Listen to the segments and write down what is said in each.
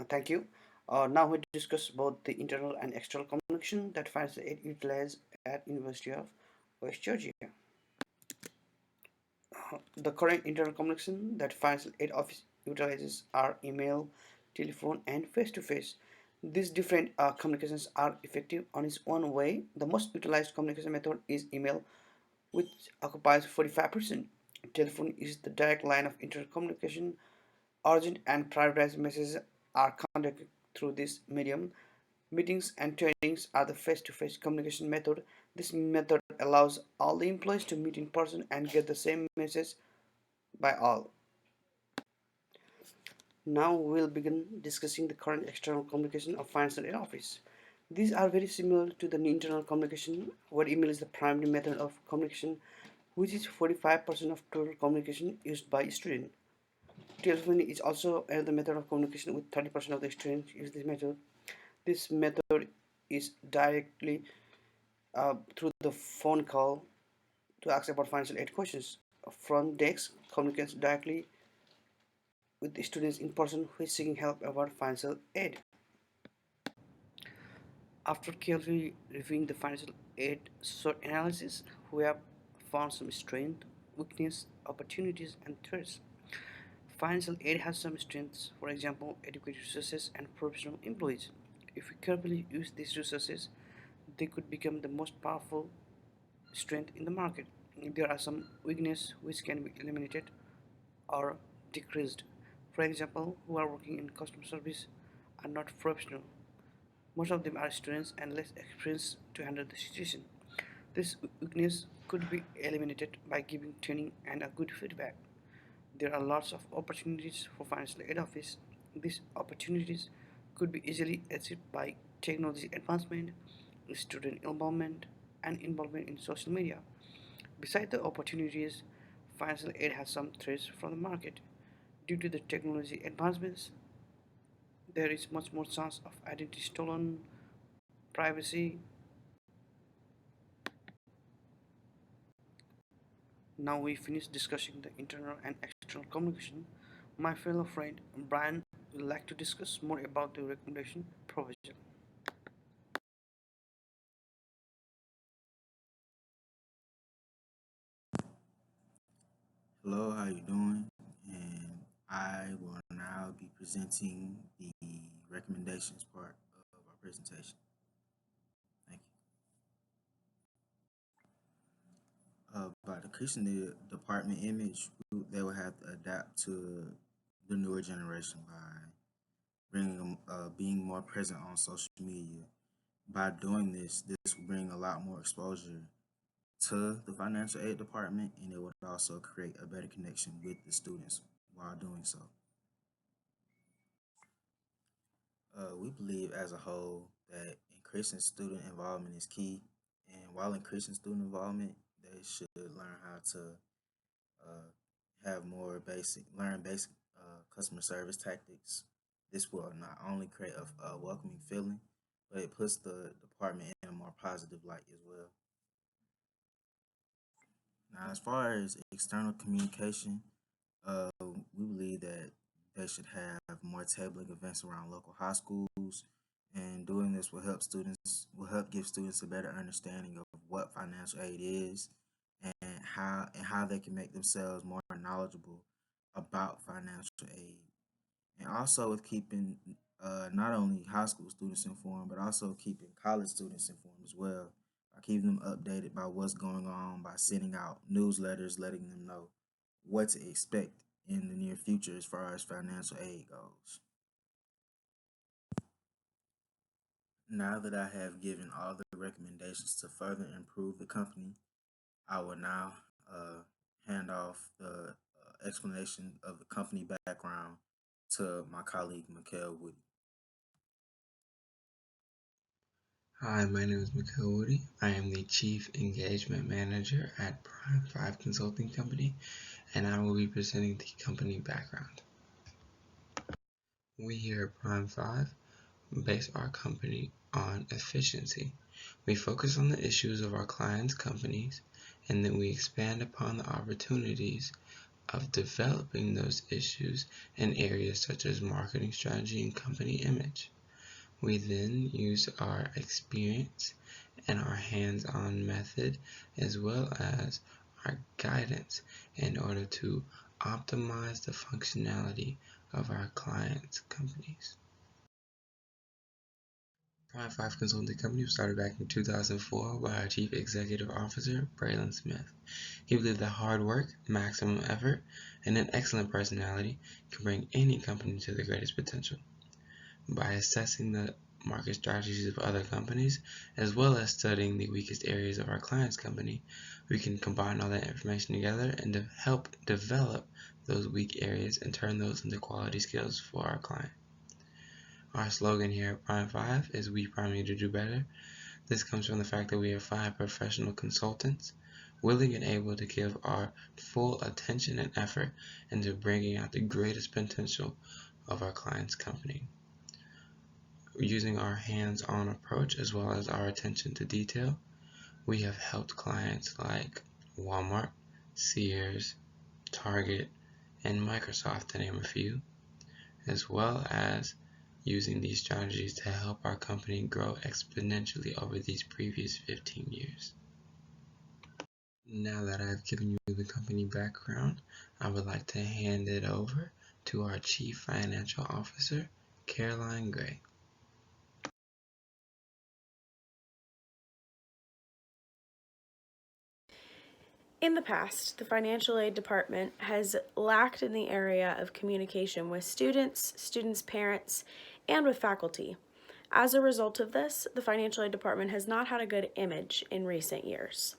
Thank you. Now we discuss both the internal and external communication that finds it utilized at University of West Georgia. The current internal communication that finds aid office utilizes are email, telephone, and face-to-face. These different communications are effective on its own way. The most utilized communication method is email, which occupies 45%. Telephone is the direct line of intercommunication. Urgent and prioritized messages are conducted through this medium. Meetings and trainings are the face-to-face communication method. This method allows all the employees to meet in person and get the same message by all. Now we'll begin discussing the current external communication of financial aid office. These are very similar to the internal communication, where email is the primary method of communication, which is 45% of total communication used by students. Telephony is also another method of communication with 30% of the students use this method. This method is directly through the phone call to ask about financial aid questions. Front desk communicates directly with the students in person who is seeking help about financial aid. After carefully reviewing the financial aid SWOT analysis, we have found some strengths, weaknesses, opportunities, and threats. Financial aid has some strengths, for example, adequate resources and professional employees. If we carefully use these resources, they could become the most powerful strength in the market. There are some weaknesses which can be eliminated or decreased. For example, who are working in customer service are not professional. Most of them are students and less experienced to handle the situation. This weakness could be eliminated by giving training and a good feedback. There are lots of opportunities for financial aid office. These opportunities could be easily achieved by technology advancement, student involvement, and involvement in social media. Besides the opportunities, financial aid has some threats from the market. Due to the technology advancements, there is much more chance of identity stolen, privacy. Now we finish discussing the internal and external communication. My fellow friend Brian would like to discuss more about the recommendation provision. Hello, how you doing? And I will now be presenting the recommendations part of our presentation. Thank you. By decreasing the department image, they will have to adapt to the newer generation by bringing them, being more present on social media. By doing this will bring a lot more exposure to the financial aid department, and it would also create a better connection with the students while doing so. We believe as a whole that increasing student involvement is key, and while increasing student involvement, they should learn how to uh, learn basic customer service tactics. This will not only create a welcoming feeling, but it puts the department in a more positive light as well. Now, as far as external communication, we believe that they should have more tabling events around local high schools, and doing this will help give students a better understanding of what financial aid is and how they can make themselves more knowledgeable about financial aid, and also with keeping not only high school students informed, but also keeping college students informed as well, by keeping them updated by what's going on, by sending out newsletters letting them know what to expect in the near future as far as financial aid goes. Now that I have given all the recommendations to further improve the company, I will now hand off the explanation of the company background to my colleague Mikell Woody. Hi, my name is Mikell Woody. I am the Chief Engagement Manager at Prime 5 Consulting Company, and I will be presenting the company background. We here at Prime 5 base our company on efficiency. We focus on the issues of our clients' companies, and then we expand upon the opportunities of developing those issues in areas such as marketing strategy and company image. We then use our experience and our hands-on method as well as our guidance in order to optimize the functionality of our clients' companies. Prime 5 Consulting Company was started back in 2004 by our Chief Executive Officer, Braylen Smith. He believed that hard work, maximum effort, and an excellent personality can bring any company to their greatest potential. By assessing the market strategies of other companies, as well as studying the weakest areas of our client's company, we can combine all that information together and help develop those weak areas and turn those into quality skills for our client. Our slogan here at Prime 5 is "We prime you to do better." This comes from the fact that we have 5 professional consultants willing and able to give our full attention and effort into bringing out the greatest potential of our client's company. Using our hands-on approach as well as our attention to detail, we have helped clients like Walmart, Sears, Target, and Microsoft, to name a few, as well as using these strategies to help our company grow exponentially over these previous 15 years. Now that I've given you the company background, I would like to hand it over to our Chief Financial Officer, Caroline Gray. In the past, the financial aid department has lacked in the area of communication with students' parents, and with faculty. As a result of this, the financial aid department has not had a good image in recent years.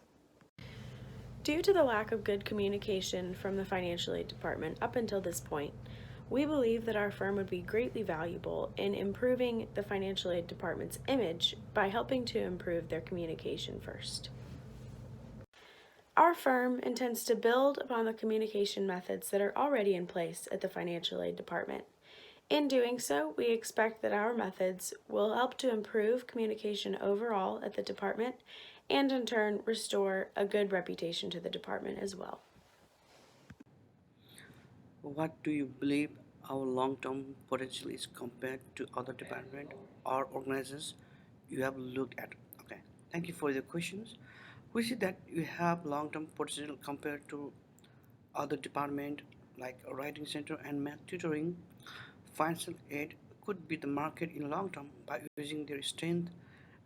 Due to the lack of good communication from the financial aid department up until this point, we believe that our firm would be greatly valuable in improving the financial aid department's image by helping to improve their communication first. Our firm intends to build upon the communication methods that are already in place at the financial aid department. In doing so, we expect that our methods will help to improve communication overall at the department and in turn restore a good reputation to the department as well. What do you believe our long-term potential is compared to other departments or organizations you have looked at? Okay, thank you for the questions. We see that you have long-term potential compared to other departments like a writing center and math tutoring. Financial aid could be the market in long term by using their strength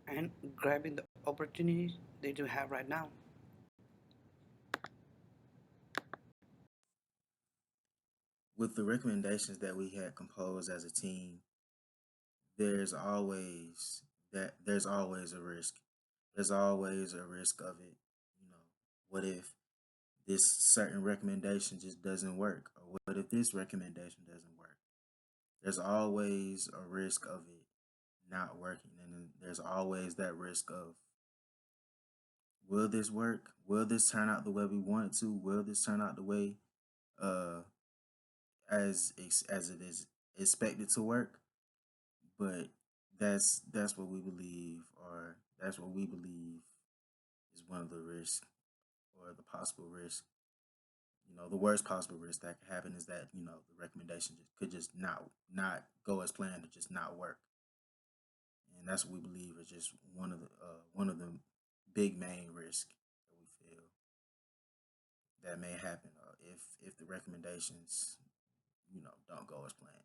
and grabbing the opportunities they do have right now. With the recommendations that we had composed as a team, there's always there's always a risk. There's always a risk of it. You know, what if this certain recommendation just doesn't work? Or what if this recommendation doesn't work? There's always a risk of it not working. And then there's always that risk of, will this work? Will this turn out the way we want it to? Will this turn out the way uh as it is expected to work? But that's what we believe, or that's what we believe is one of the risks, or the possible risk. The worst possible risk that could happen is that the recommendation could just not go as planned, or just not work. And that's what we believe is just one of the big main risks that we feel that may happen, if the recommendations don't go as planned.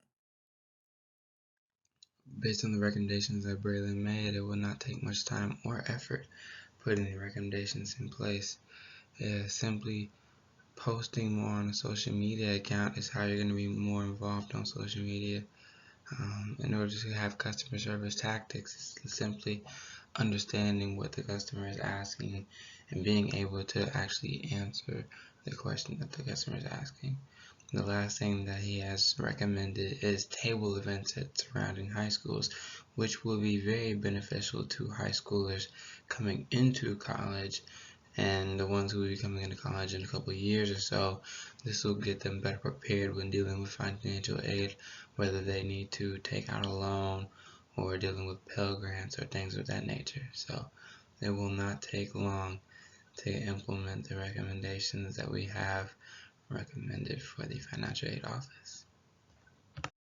Based on the recommendations that Braylen made, it will not take much time or effort putting the recommendations in place. Simply posting more on a social media account is how you're going to be more involved on social media. In order to have customer service tactics, it's simply understanding what the customer is asking and being able to actually answer the question that the customer is asking. The last thing that he has recommended is table events at surrounding high schools, which will be very beneficial to high schoolers coming into college and the ones who will be coming into college in a couple of years or so. This will get them better prepared when dealing with financial aid, whether they need to take out a loan or dealing with Pell Grants or things of that nature. So it will not take long to implement the recommendations that we have recommended for the financial aid office.